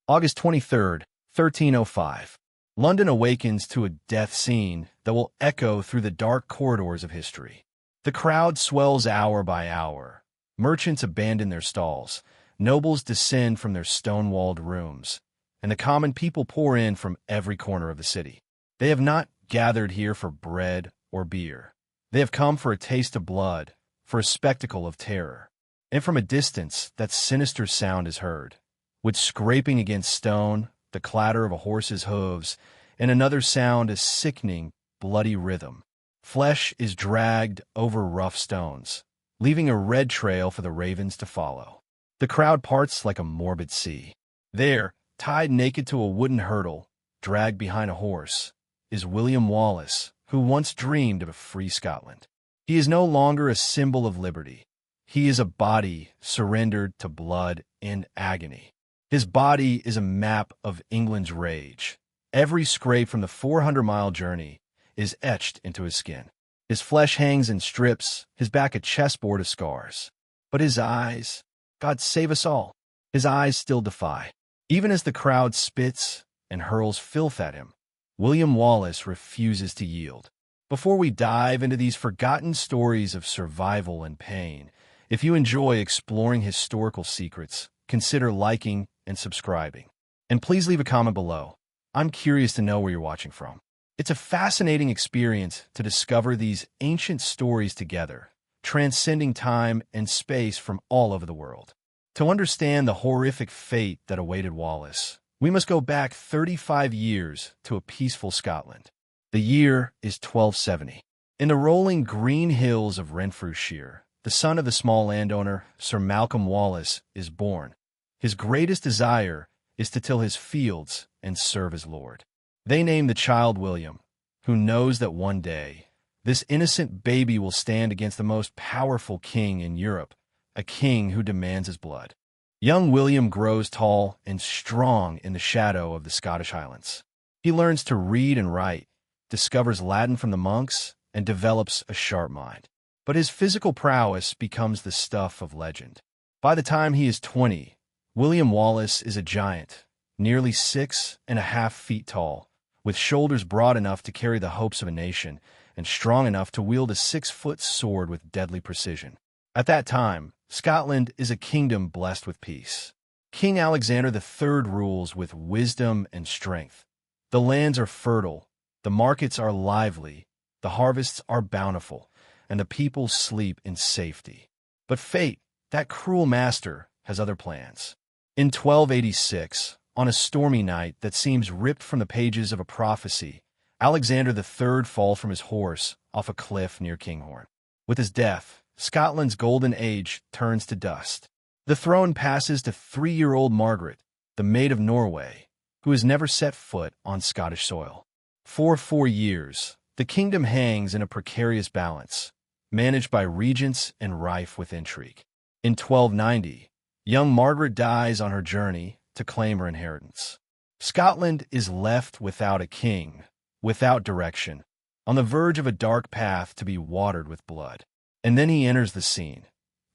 August 23rd, 1305. London awakens to a death scene that will echo through the dark corridors of history. The crowd swells hour by hour. Merchants abandon their stalls. Nobles descend from their stone-walled rooms. And the common people pour in from every corner of the city. They have not gathered here for bread or beer. They have come for a taste of blood, for a spectacle of terror. And from a distance, that sinister sound is heard. With scraping against stone, the clatter of a horse's hooves, and another sound, a sickening, bloody rhythm. Flesh is dragged over rough stones, leaving a red trail for the ravens to follow. The crowd parts like a morbid sea. There, tied naked to a wooden hurdle, dragged behind a horse, is William Wallace, who once dreamed of a free Scotland. He is no longer a symbol of liberty. He is a body surrendered to blood and agony. His body is a map of England's rage. Every scrape from the 400-mile journey is etched into his skin. His flesh hangs in strips, his back a chessboard of scars. But his eyes, God save us all, his eyes still defy. Even as the crowd spits and hurls filth at him, William Wallace refuses to yield. Before we dive into these forgotten stories of survival and pain, if you enjoy exploring historical secrets, consider liking and subscribing. And please leave a comment below. I'm curious to know where you're watching from. It's a fascinating experience to discover these ancient stories together, transcending time and space from all over the world. To understand the horrific fate that awaited Wallace, we must go back 35 years to a peaceful Scotland. The year is 1270. In the rolling green hills of Renfrewshire, the son of the small landowner, Sir Malcolm Wallace, is born. His greatest desire is to till his fields and serve his lord. They name the child William, who knows that one day, this innocent baby will stand against the most powerful king in Europe, a king who demands his blood. Young William grows tall and strong in the shadow of the Scottish Highlands. He learns to read and write, discovers Latin from the monks, and develops a sharp mind. But his physical prowess becomes the stuff of legend. By the time he is 20, William Wallace is a giant, nearly 6.5 feet tall, with shoulders broad enough to carry the hopes of a nation, and strong enough to wield a 6-foot sword with deadly precision. At that time, Scotland is a kingdom blessed with peace. King Alexander III rules with wisdom and strength. The lands are fertile, the markets are lively, the harvests are bountiful, and the people sleep in safety. But fate, that cruel master, has other plans. In 1286, on a stormy night that seems ripped from the pages of a prophecy, Alexander III falls from his horse off a cliff near Kinghorn. With his death, Scotland's golden age turns to dust. The throne passes to 3-year-old Margaret, the Maid of Norway, who has never set foot on Scottish soil. For 4 years, the kingdom hangs in a precarious balance, managed by regents and rife with intrigue. In 1290, young Margaret dies on her journey to claim her inheritance. Scotland is left without a king, without direction, on the verge of a dark path to be watered with blood. And then he enters the scene.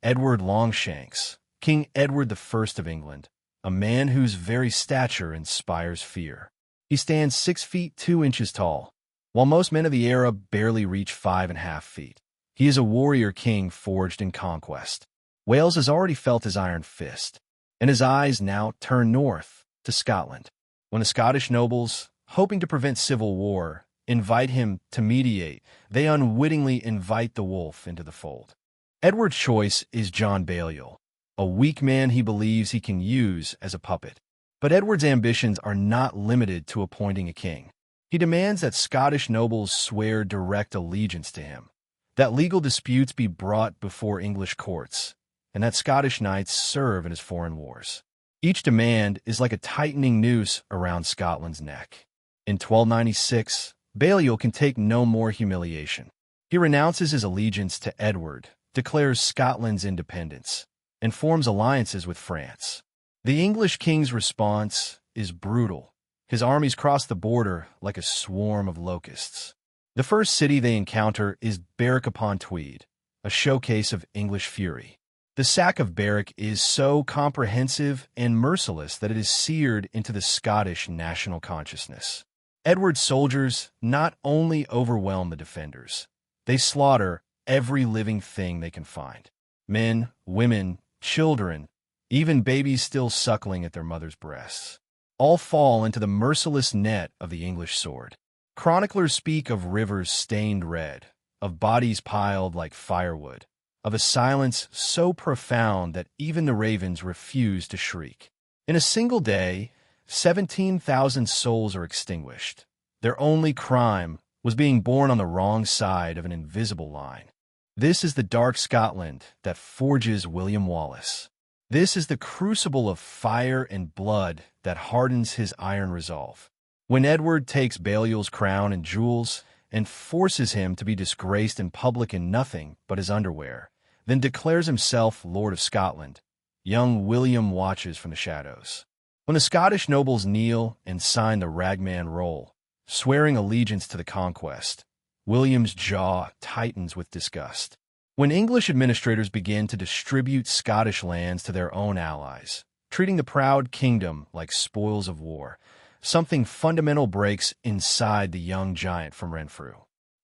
Edward Longshanks, King Edward I of England, a man whose very stature inspires fear. He stands 6 feet 2 inches tall, while most men of the era barely reach 5.5 feet. He is a warrior king forged in conquest. Wales has already felt his iron fist, and his eyes now turn north to Scotland. When the Scottish nobles, hoping to prevent civil war, invite him to mediate, they unwittingly invite the wolf into the fold. Edward's choice is John Balliol, a weak man he believes he can use as a puppet. But Edward's ambitions are not limited to appointing a king. He demands that Scottish nobles swear direct allegiance to him, that legal disputes be brought before English courts, and that Scottish knights serve in his foreign wars. Each demand is like a tightening noose around Scotland's neck. In 1296, Balliol can take no more humiliation. He renounces his allegiance to Edward, declares Scotland's independence, and forms alliances with France. The English king's response is brutal. His armies cross the border like a swarm of locusts. The first city they encounter is Berwick-upon-Tweed, a showcase of English fury. The sack of Berwick is so comprehensive and merciless that it is seared into the Scottish national consciousness. Edward's soldiers not only overwhelm the defenders, they slaughter every living thing they can find. Men, women, children, even babies still suckling at their mother's breasts, all fall into the merciless net of the English sword. Chroniclers speak of rivers stained red, of bodies piled like firewood, of a silence so profound that even the ravens refuse to shriek. In a single day, 17,000 souls are extinguished. Their only crime was being born on the wrong side of an invisible line. This is the dark Scotland that forges William Wallace. This is the crucible of fire and blood that hardens his iron resolve. When Edward takes Balliol's crown and jewels and forces him to be disgraced in public in nothing but his underwear, then declares himself Lord of Scotland, young William watches from the shadows. When the Scottish nobles kneel and sign the ragman roll, swearing allegiance to the conquest, William's jaw tightens with disgust. When English administrators begin to distribute Scottish lands to their own allies, treating the proud kingdom like spoils of war, something fundamental breaks inside the young giant from Renfrew.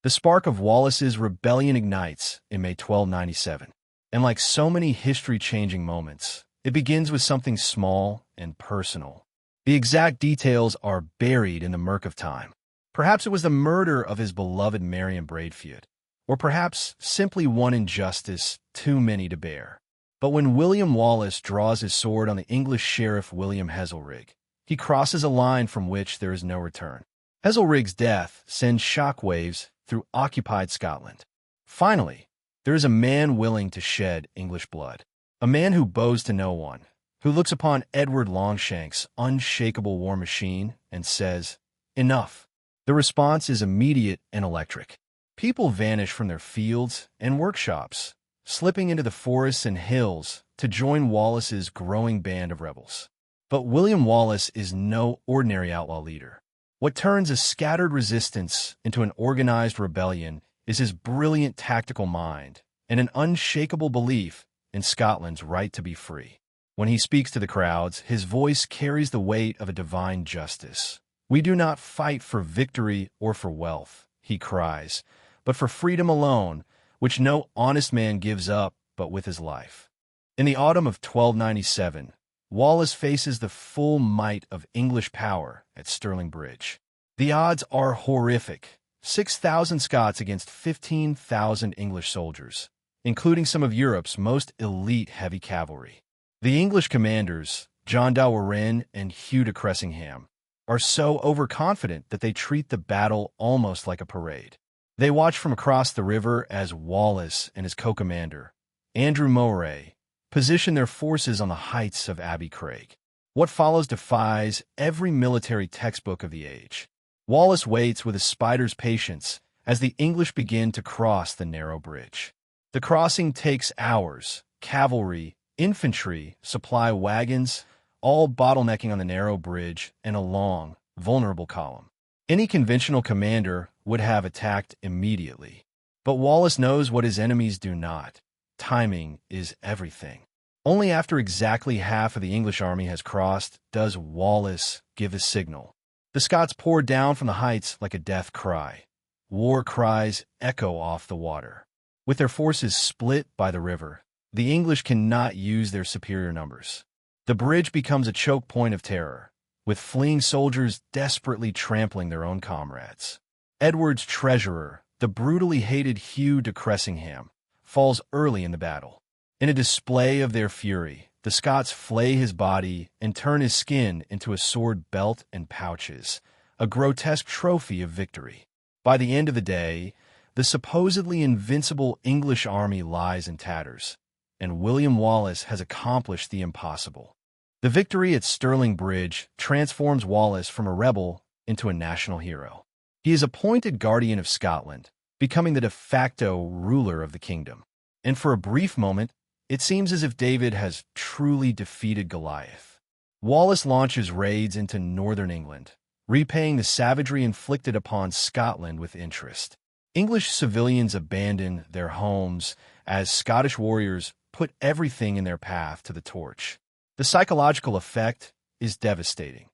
The spark of Wallace's rebellion ignites in May 1297, and like so many history-changing moments, it begins with something small and personal. The exact details are buried in the murk of time. Perhaps it was the murder of his beloved Marion Braidfield, or perhaps simply one injustice too many to bear. But when William Wallace draws his sword on the English sheriff William Heselrigg, he crosses a line from which there is no return. Heselrigg's death sends shockwaves through occupied Scotland. Finally, there is a man willing to shed English blood, a man who bows to no one, who looks upon Edward Longshank's unshakable war machine and says, "Enough." The response is immediate and electric. People vanish from their fields and workshops, slipping into the forests and hills to join Wallace's growing band of rebels. But William Wallace is no ordinary outlaw leader. What turns a scattered resistance into an organized rebellion is his brilliant tactical mind and an unshakable belief in Scotland's right to be free. When he speaks to the crowds, his voice carries the weight of a divine justice. "We do not fight for victory or for wealth," he cries, "but for freedom alone, which no honest man gives up but with his life." In the autumn of 1297, Wallace faces the full might of English power at Stirling Bridge. The odds are horrific: 6,000 Scots against 15,000 English soldiers, including some of Europe's most elite heavy cavalry. The English commanders, John de Warenne and Hugh de Cressingham, are so overconfident that they treat the battle almost like a parade. They watch from across the river as Wallace and his co-commander, Andrew Moray, position their forces on the heights of Abbey Craig. What follows defies every military textbook of the age. Wallace waits with a spider's patience as the English begin to cross the narrow bridge. The crossing takes hours. Cavalry, infantry, supply wagons, all bottlenecking on the narrow bridge and a long, vulnerable column. Any conventional commander would have attacked immediately. But Wallace knows what his enemies do not. Timing is everything. Only after exactly half of the English army has crossed does Wallace give the signal. The Scots pour down from the heights like a death cry. War cries echo off the water. With their forces split by the river, the English cannot use their superior numbers. The bridge becomes a choke point of terror, with fleeing soldiers desperately trampling their own comrades. Edward's treasurer, the brutally hated Hugh de Cressingham, falls early in the battle. In a display of their fury, the Scots flay his body and turn his skin into a sword belt and pouches, a grotesque trophy of victory. By the end of the day, the supposedly invincible English army lies in tatters, and William Wallace has accomplished the impossible. The victory at Stirling Bridge transforms Wallace from a rebel into a national hero. He is appointed guardian of Scotland, becoming the de facto ruler of the kingdom. And for a brief moment, it seems as if David has truly defeated Goliath. Wallace launches raids into northern England, repaying the savagery inflicted upon Scotland with interest. English civilians abandon their homes as Scottish warriors put everything in their path to the torch. The psychological effect is devastating.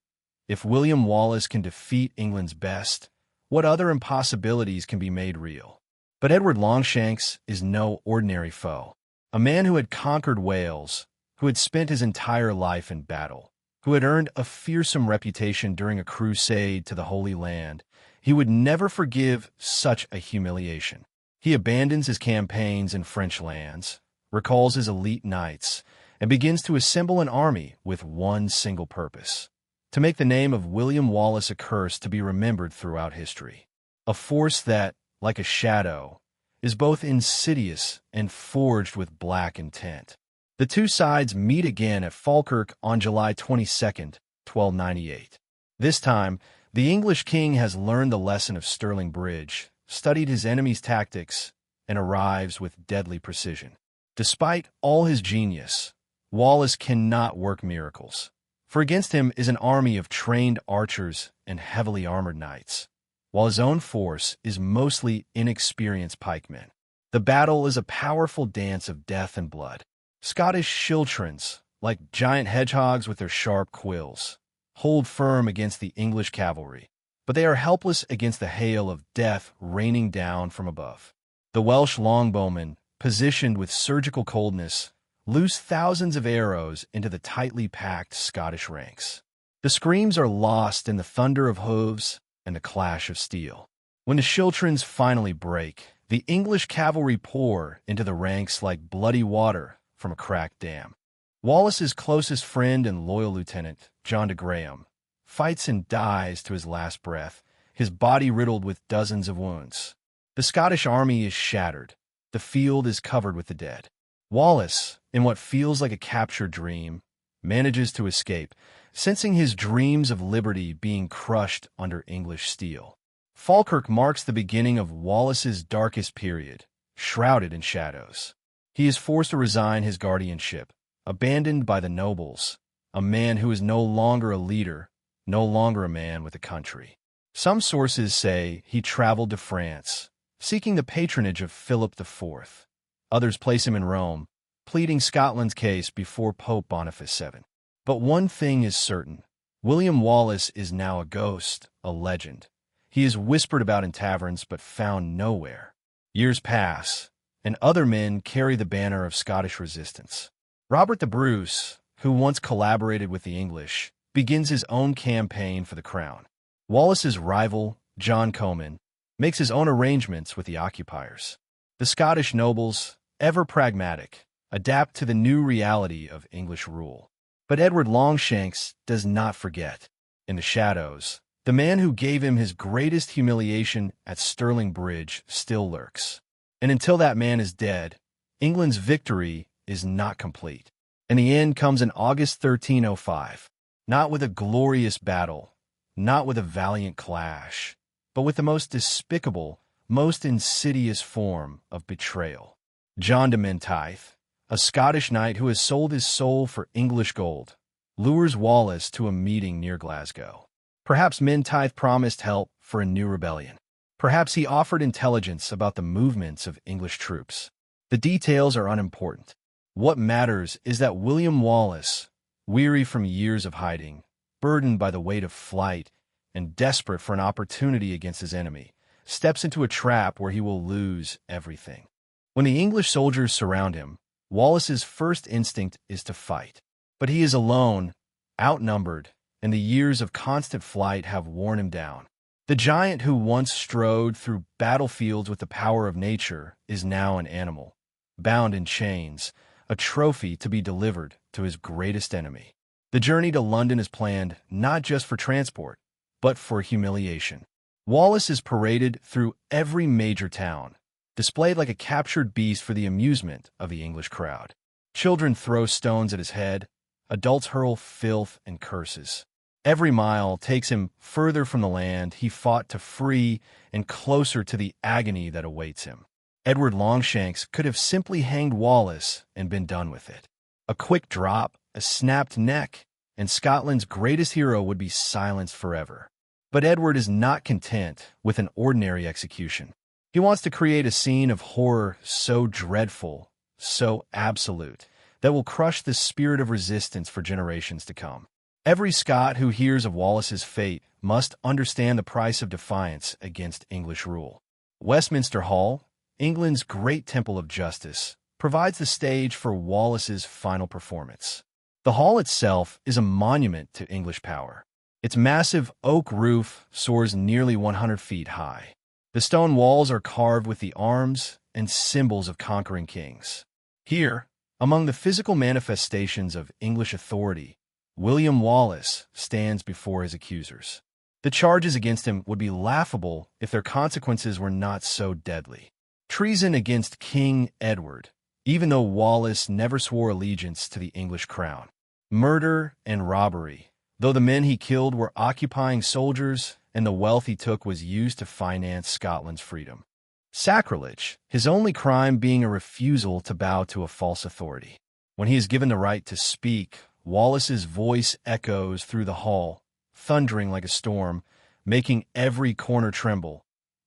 If William Wallace can defeat England's best, what other impossibilities can be made real? But Edward Longshanks is no ordinary foe. A man who had conquered Wales, who had spent his entire life in battle, who had earned a fearsome reputation during a crusade to the Holy Land, he would never forgive such a humiliation. He abandons his campaigns in French lands, recalls his elite knights, and begins to assemble an army with one single purpose: to make the name of William Wallace a curse to be remembered throughout history. A force that, like a shadow, is both insidious and forged with black intent. The two sides meet again at Falkirk on July 22nd, 1298. This time, the English king has learned the lesson of Stirling Bridge, studied his enemy's tactics, and arrives with deadly precision. Despite all his genius, Wallace cannot work miracles, for against him is an army of trained archers and heavily armored knights, while his own force is mostly inexperienced pikemen. The battle is a powerful dance of death and blood. Scottish schiltrons, like giant hedgehogs with their sharp quills, hold firm against the English cavalry, but they are helpless against the hail of death raining down from above. The Welsh longbowmen, positioned with surgical coldness, loose thousands of arrows into the tightly packed Scottish ranks. The screams are lost in the thunder of hooves and the clash of steel. When the schiltrons finally break, the English cavalry pour into the ranks like bloody water from a cracked dam. Wallace's closest friend and loyal lieutenant, John de Graham, fights and dies to his last breath, his body riddled with dozens of wounds. The Scottish army is shattered. The field is covered with the dead. Wallace, in what feels like a captured dream, manages to escape, sensing his dreams of liberty being crushed under English steel. Falkirk marks the beginning of Wallace's darkest period, shrouded in shadows. He is forced to resign his guardianship, abandoned by the nobles, a man who is no longer a leader, no longer a man with a country. Some sources say he traveled to France, seeking the patronage of Philip IV. Others place him in Rome, pleading Scotland's case before Pope Boniface VII. But one thing is certain: William Wallace is now a ghost, a legend. He is whispered about in taverns but found nowhere. Years pass, and other men carry the banner of Scottish resistance. Robert the Bruce, who once collaborated with the English, begins his own campaign for the crown. Wallace's rival, John Comyn, makes his own arrangements with the occupiers. The Scottish nobles, ever pragmatic, adapt to the new reality of English rule. But Edward Longshanks does not forget. In the shadows, the man who gave him his greatest humiliation at Stirling Bridge still lurks. And until that man is dead, England's victory is not complete. And the end comes in August 1305, not with a glorious battle, not with a valiant clash, but with the most despicable, most insidious form of betrayal. John de Menteith, a Scottish knight who has sold his soul for English gold, lures Wallace to a meeting near Glasgow. Perhaps Menteith promised help for a new rebellion. Perhaps he offered intelligence about the movements of English troops. The details are unimportant. What matters is that William Wallace, weary from years of hiding, burdened by the weight of flight, and desperate for an opportunity against his enemy, steps into a trap where he will lose everything. When the English soldiers surround him, Wallace's first instinct is to fight. But he is alone, outnumbered, and the years of constant flight have worn him down. The giant who once strode through battlefields with the power of nature is now an animal, bound in chains, a trophy to be delivered to his greatest enemy. The journey to London is planned not just for transport, but for humiliation. Wallace is paraded through every major town, displayed like a captured beast for the amusement of the English crowd. Children throw stones at his head, adults hurl filth and curses. Every mile takes him further from the land he fought to free and closer to the agony that awaits him. Edward Longshanks could have simply hanged Wallace and been done with it. A quick drop, a snapped neck, and Scotland's greatest hero would be silenced forever. But Edward is not content with an ordinary execution. He wants to create a scene of horror so dreadful so absolute, that will crush the spirit of resistance for generations to come. Every Scot who hears of Wallace's fate must understand the price of defiance against English rule. Westminster Hall, England's great temple of justice, provides the stage for Wallace's final performance. The hall itself is a monument to English power. Its massive oak roof soars nearly 100 feet high. The stone walls are carved with the arms and symbols of conquering kings. Here, among the physical manifestations of English authority, William Wallace stands before his accusers. The charges against him would be laughable if their consequences were not so deadly. Treason against King Edward, even though Wallace never swore allegiance to the English crown. Murder and robbery, though the men he killed were occupying soldiers and the wealth he took was used to finance Scotland's freedom. Sacrilege, his only crime being a refusal to bow to a false authority. When he is given the right to speak, Wallace's voice echoes through the hall, thundering like a storm, making every corner tremble.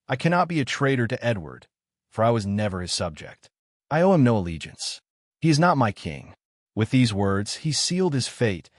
I cannot be a traitor to Edward, for I was never his subject. I owe him no allegiance. He is not my king. With these words, he sealed his fate,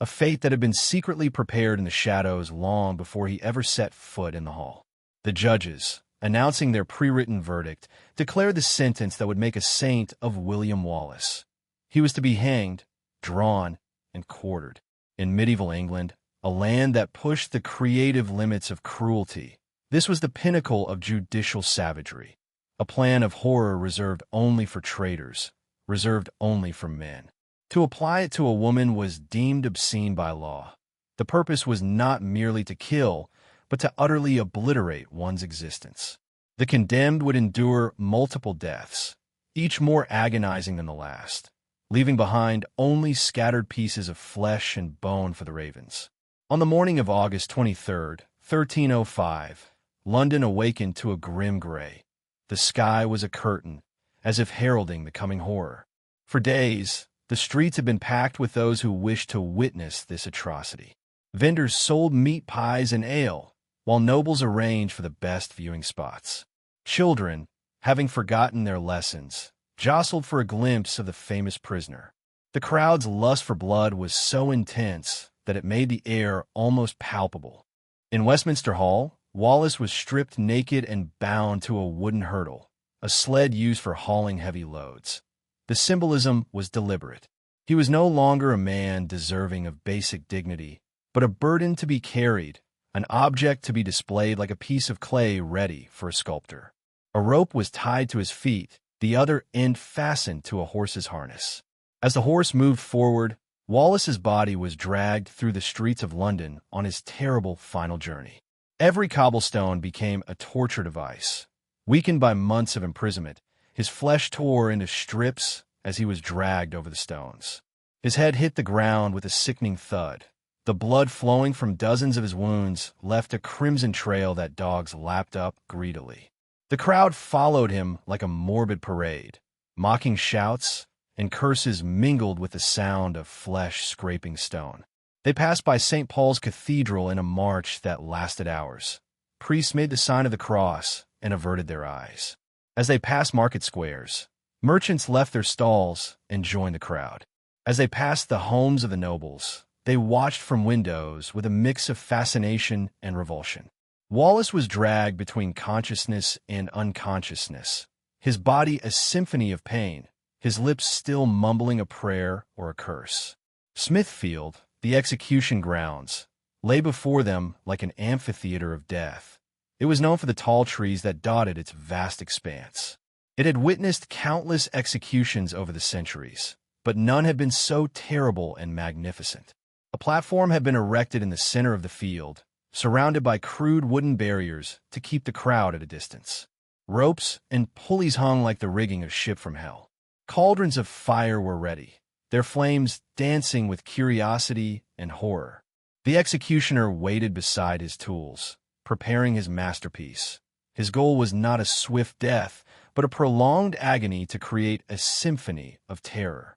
a fate that had been secretly prepared in the shadows long before he ever set foot in the hall. The judges, announcing their pre-written verdict, declared the sentence that would make a saint of William Wallace. He was to be hanged, drawn, and quartered. In medieval England, a land that pushed the creative limits of cruelty, this was the pinnacle of judicial savagery, a plan of horror reserved only for traitors, reserved only for men. To apply it to a woman was deemed obscene by law. The purpose was not merely to kill, but to utterly obliterate one's existence. The condemned would endure multiple deaths, each more agonizing than the last, leaving behind only scattered pieces of flesh and bone for the ravens. On the morning of August 23, 1305, London awakened to a grim gray. The sky was a curtain, as if heralding the coming horror. For days, the streets had been packed with those who wished to witness this atrocity. Vendors sold meat pies and ale, while nobles arranged for the best viewing spots. Children, having forgotten their lessons, jostled for a glimpse of the famous prisoner. The crowd's lust for blood was so intense that it made the air almost palpable. In Westminster Hall, Wallace was stripped naked and bound to a wooden hurdle, a sled used for hauling heavy loads. The symbolism was deliberate. He was no longer a man deserving of basic dignity, but a burden to be carried, an object to be displayed like a piece of clay ready for a sculptor. A rope was tied to his feet, the other end fastened to a horse's harness. As the horse moved forward, Wallace's body was dragged through the streets of London on his terrible final journey. Every cobblestone became a torture device. Weakened by months of imprisonment, his flesh tore into strips as he was dragged over the stones. His head hit the ground with a sickening thud. The blood flowing from dozens of his wounds left a crimson trail that dogs lapped up greedily. The crowd followed him like a morbid parade. Mocking shouts and curses mingled with the sound of flesh scraping stone. They passed by St. Paul's Cathedral in a march that lasted hours. Priests made the sign of the cross and averted their eyes. As they passed market squares, merchants left their stalls and joined the crowd. As they passed the homes of the nobles, they watched from windows with a mix of fascination and revulsion. Wallace was dragged between consciousness and unconsciousness, his body a symphony of pain, his lips still mumbling a prayer or a curse. Smithfield, the execution grounds, lay before them like an amphitheater of death. It was known for the tall trees that dotted its vast expanse. It had witnessed countless executions over the centuries, but none had been so terrible and magnificent. A platform had been erected in the center of the field, surrounded by crude wooden barriers to keep the crowd at a distance. Ropes and pulleys hung like the rigging of ship from hell. Cauldrons of fire were ready, their flames dancing with curiosity and horror. The executioner waited beside his tools, preparing his masterpiece. His goal was not a swift death, but a prolonged agony to create a symphony of terror.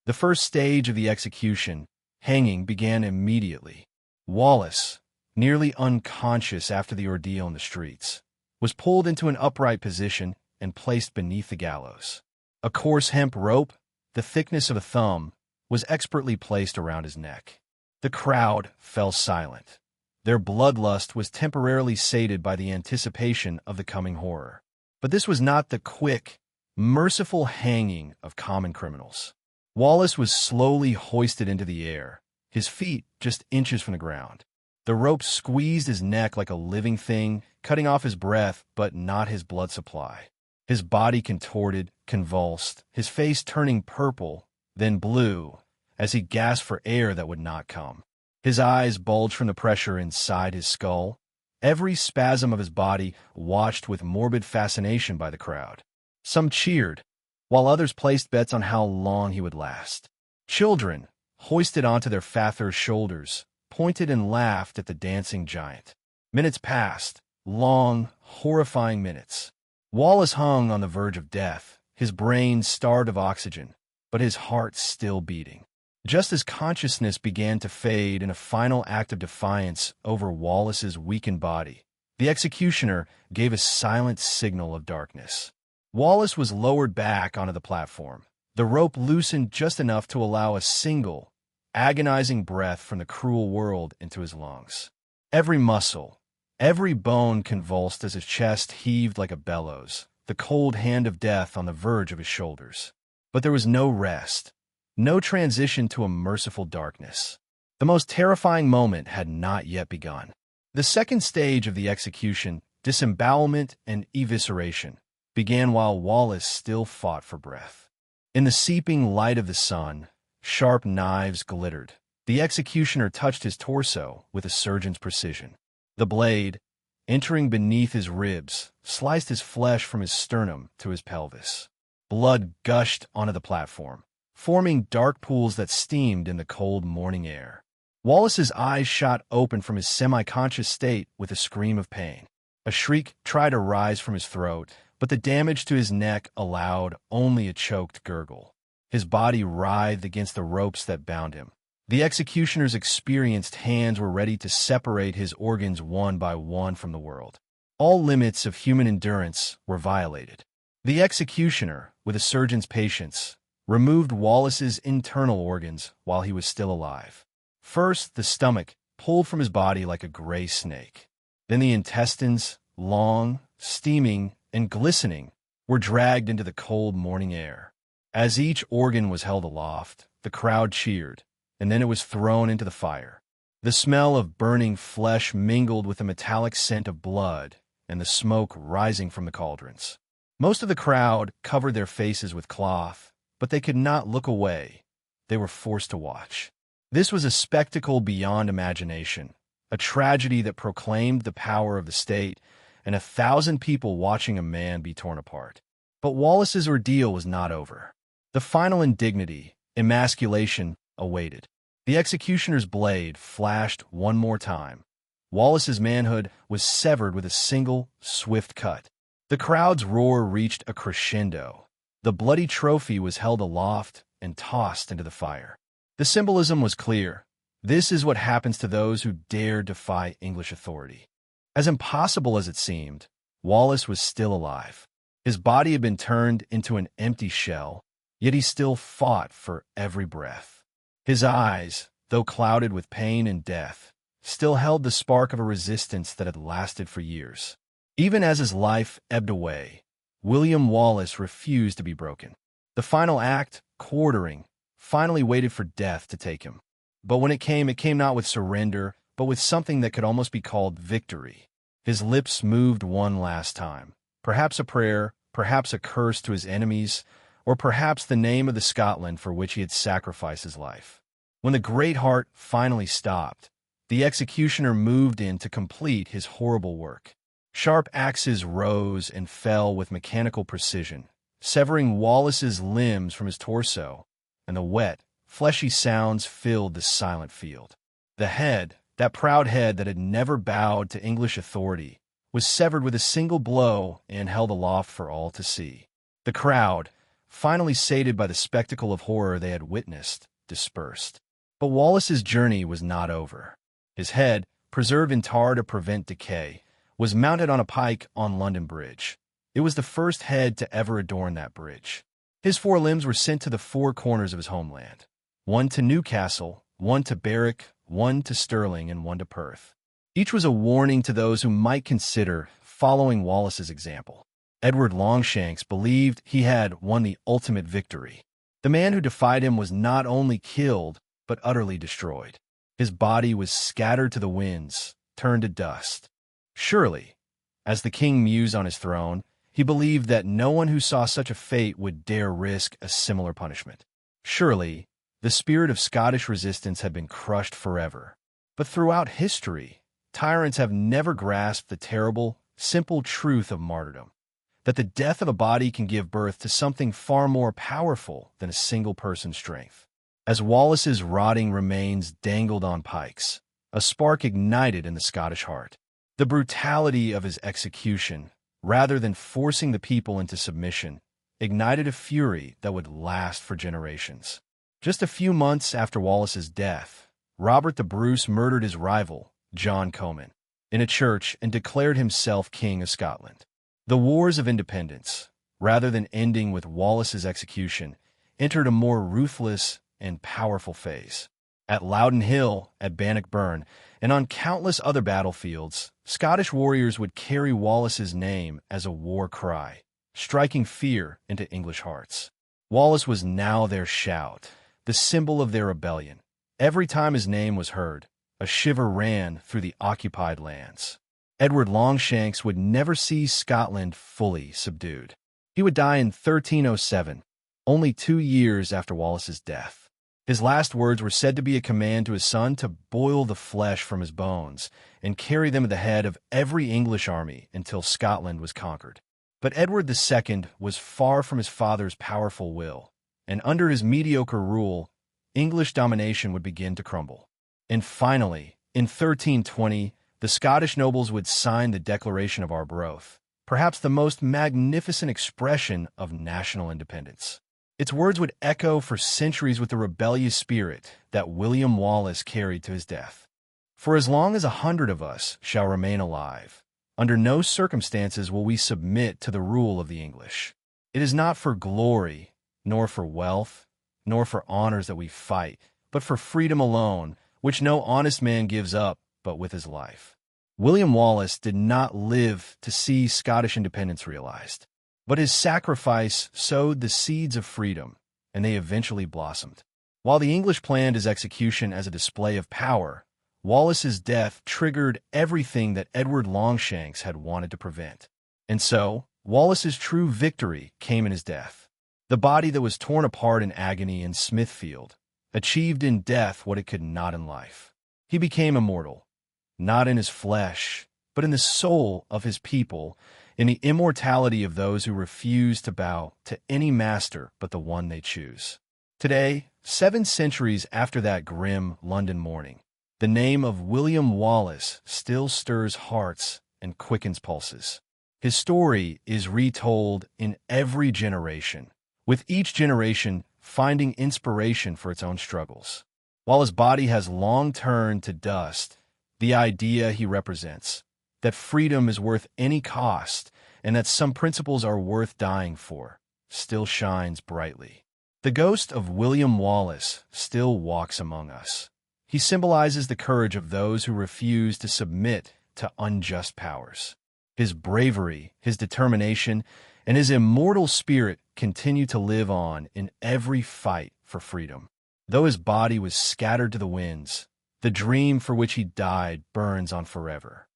The first stage of the execution, hanging, began immediately. Wallace, nearly unconscious after the ordeal in the streets, was pulled into an upright position and placed beneath the gallows. A coarse hemp rope, the thickness of a thumb, was expertly placed around his neck. The crowd fell silent. Their bloodlust was temporarily sated by the anticipation of the coming horror. But this was not the quick, merciful hanging of common criminals. Wallace was slowly hoisted into the air, his feet just inches from the ground. The rope squeezed his neck like a living thing, cutting off his breath but not his blood supply. His body contorted, convulsed, his face turning purple, then blue, as he gasped for air that would not come. His eyes bulged from the pressure inside his skull. Every spasm of his body watched with morbid fascination by the crowd. Some cheered, while others placed bets on how long he would last. Children, hoisted onto their father's shoulders, pointed and laughed at the dancing giant. Minutes passed, long, horrifying minutes. Wallace hung on the verge of death, his brain starved of oxygen, but his heart still beating. Just as consciousness began to fade in a final act of defiance over Wallace's weakened body, the executioner gave a silent signal of darkness. Wallace was lowered back onto the platform, the rope loosened just enough to allow a single, agonizing breath from the cruel world into his lungs. Every muscle, every bone convulsed as his chest heaved like a bellows, the cold hand of death on the verge of his shoulders. But there was no rest, no transition to a merciful darkness. The most terrifying moment had not yet begun. The second stage of the execution, disembowelment and evisceration, began while Wallace still fought for breath. In the seeping light of the sun, sharp knives glittered. The executioner touched his torso with a surgeon's precision. The blade, entering beneath his ribs, sliced his flesh from his sternum to his pelvis. Blood gushed onto the platform, forming dark pools that steamed in the cold morning air. Wallace's eyes shot open from his semi-conscious state with a scream of pain. A shriek tried to rise from his throat, but the damage to his neck allowed only a choked gurgle. His body writhed against the ropes that bound him. The executioner's experienced hands were ready to separate his organs one by one from the world. All limits of human endurance were violated. The executioner, with a surgeon's patience, removed Wallace's internal organs while he was still alive. First, the stomach, pulled from his body like a gray snake. Then the intestines, long, steaming, and glistening, were dragged into the cold morning air. As each organ was held aloft, the crowd cheered, and then it was thrown into the fire. The smell of burning flesh mingled with the metallic scent of blood and the smoke rising from the cauldrons. Most of the crowd covered their faces with cloth, but they could not look away. They were forced to watch. This was a spectacle beyond imagination, a tragedy that proclaimed the power of the state, and 1,000 people watching a man be torn apart. But Wallace's ordeal was not over. The final indignity, emasculation, awaited. The executioner's blade flashed one more time. Wallace's manhood was severed with a single, swift cut. The crowd's roar reached a crescendo. The bloody trophy was held aloft and tossed into the fire. The symbolism was clear. This is what happens to those who dare defy English authority. As impossible as it seemed, Wallace was still alive. His body had been turned into an empty shell, yet he still fought for every breath. His eyes, though clouded with pain and death, still held the spark of a resistance that had lasted for years. Even as his life ebbed away, William Wallace refused to be broken. The final act, quartering, finally waited for death to take him. But when it came not with surrender, but with something that could almost be called victory. His lips moved one last time, perhaps a prayer, perhaps a curse to his enemies, or perhaps the name of the Scotland for which he had sacrificed his life. When the great heart finally stopped, the executioner moved in to complete his horrible work. Sharp axes rose and fell with mechanical precision, severing Wallace's limbs from his torso, and the wet, fleshy sounds filled the silent field. The head, that proud head that had never bowed to English authority, was severed with a single blow and held aloft for all to see. The crowd, finally sated by the spectacle of horror they had witnessed, dispersed. But Wallace's journey was not over. His head, preserved in tar to prevent decay, was mounted on a pike on London Bridge. It was the first head to ever adorn that bridge. His 4 limbs were sent to the 4 corners of his homeland, one to Newcastle, one to Berwick, one to Stirling, and one to Perth. Each was a warning to those who might consider following Wallace's example. Edward Longshanks believed he had won the ultimate victory. The man who defied him was not only killed, but utterly destroyed. His body was scattered to the winds, turned to dust. Surely, as the king mused on his throne, he believed that no one who saw such a fate would dare risk a similar punishment. Surely, the spirit of Scottish resistance had been crushed forever. But throughout history, tyrants have never grasped the terrible, simple truth of martyrdom, that the death of a body can give birth to something far more powerful than a single person's strength. As Wallace's rotting remains dangled on pikes, a spark ignited in the Scottish heart. The brutality of his execution, rather than forcing the people into submission, ignited a fury that would last for generations. Just a few months after Wallace's death, Robert the Bruce murdered his rival, John Comyn, in a church and declared himself King of Scotland. The Wars of Independence, rather than ending with Wallace's execution, entered a more ruthless and powerful phase. At Loudon Hill, at Bannockburn, and on countless other battlefields, Scottish warriors would carry Wallace's name as a war cry, striking fear into English hearts. Wallace was now their shout, the symbol of their rebellion. Every time his name was heard, a shiver ran through the occupied lands. Edward Longshanks would never see Scotland fully subdued. He would die in 1307, only 2 years after Wallace's death. His last words were said to be a command to his son to boil the flesh from his bones and carry them at the head of every English army until Scotland was conquered. But Edward II was far from his father's powerful will, and under his mediocre rule, English domination would begin to crumble. And finally, in 1320, the Scottish nobles would sign the Declaration of Arbroath, perhaps the most magnificent expression of national independence. Its words would echo for centuries with the rebellious spirit that William Wallace carried to his death. For as long as 100 of us shall remain alive, under no circumstances will we submit to the rule of the English. It is not for glory, nor for wealth, nor for honors that we fight, but for freedom alone, which no honest man gives up but with his life. William Wallace did not live to see Scottish independence realized, but his sacrifice sowed the seeds of freedom, and they eventually blossomed. While the English planned his execution as a display of power, Wallace's death triggered everything that Edward Longshanks had wanted to prevent. And so, Wallace's true victory came in his death. The body that was torn apart in agony in Smithfield achieved in death what it could not in life. He became immortal, not in his flesh, but in the soul of his people, in the immortality of those who refuse to bow to any master but the one they choose. Today, 7 centuries after that grim London morning, the name of William Wallace still stirs hearts and quickens pulses. His story is retold in every generation, with each generation finding inspiration for its own struggles. While his body has long turned to dust, the idea he represents, that freedom is worth any cost and that some principles are worth dying for, still shines brightly. The ghost of William Wallace still walks among us. He symbolizes the courage of those who refuse to submit to unjust powers. His bravery, his determination, and his immortal spirit continue to live on in every fight for freedom. Though his body was scattered to the winds, the dream for which he died burns on forever.